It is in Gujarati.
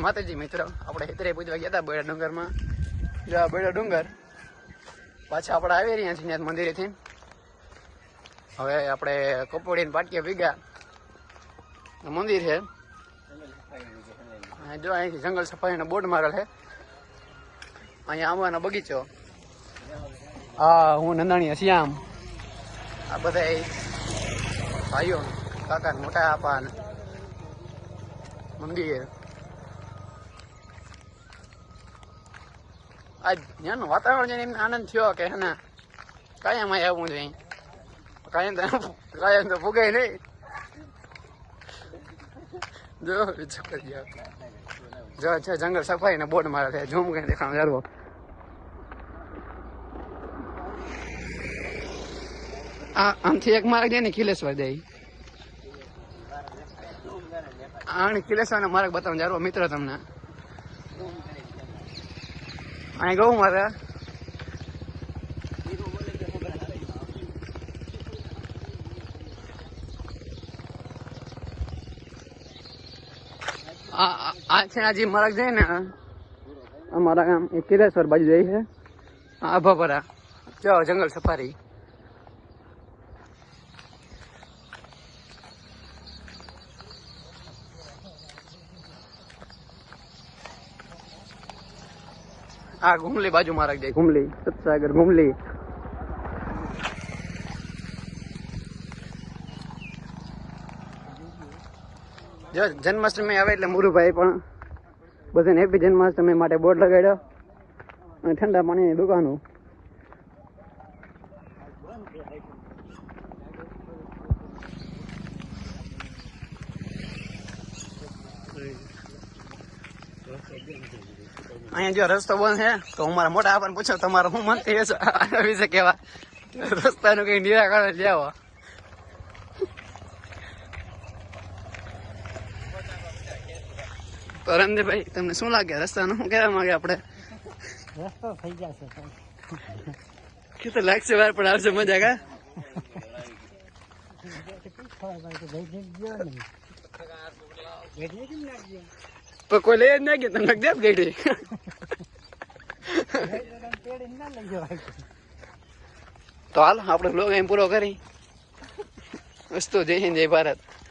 માતાજી મિત્રો, આપણે હેતરે પૂજવા ગયા હતા બૈડા ડુંગરમાં. જો બૈડા ડુંગર પાછા આપણે આવી રહ્યા છીએ મંદિરેથી. હવે આપણે કપોડીને પાટિયા ભેગા મંદિર છે. જો અહીંથી જંગલ સફારીનો બોર્ડ મારેલ છે. અહીંયા આંબાનો બગીચો. હા, હું નંદાણીયા શ્યામ. આ બધા ભાઈઓ કાકા મોટા આપા મંદિર. આજ ત્યાંનું વાતાવરણ જઈને એમને આનંદ થયો કે હે ને કાયમ આવવું જોઈએ. કાયમ તો ભૂગાય નહીં. જો જો જંગલ સફારી ને બોર્ડ મારે છે. ઝૂમ કરીને દેખાણ જરૂર. આમથી એક માર્ગ જાય ને ખિલેશ્વર જાય. આને ખિલેશ્વર માર્ગ બતાવું જરૂર મિત્રો તમને. અહીં ગૌ માતા. આ છે આ જે માર્ગ જાય ને અમારા ગામ એ કિલેશ્વર બાજુ જાય છે. આભાપરા જો જંગલ સફારી. આ ઘુમલી બાજુ માર્ગ જાય. ઘુમલી સતસાગર ઘુમલી. જો જન્માષ્ટમી આવે એટલે મુરુભાઈ પણ બધાને હેપી જન્માષ્ટમી માટે બોર્ડ લગાડ્યો અને ઠંડા પાણીની દુકાનો. અહીંયા જો રસ્તો બંધ છે તો હું મારા મોટા આપણને પૂછો તમારે શું મનથી હશે આના વિશે કેવા રસ્તાનું કઈ નિરાકરણ લેવો. તો રમદેભાઈ તમને શું લાગે રસ્તાનું શું કહેવા માંગે આપણે? રસ્તો થઈ જશે કે તો લાગશે વાર પણ આવશે મજા કા. તો કોઈ લઈ જ ના ગયો તમને દેપ ગઈ. તો હાલ આપણે બ્લોગ એમ પૂરો કરી. વસ્તુ જય હિન્દ જય ભારત.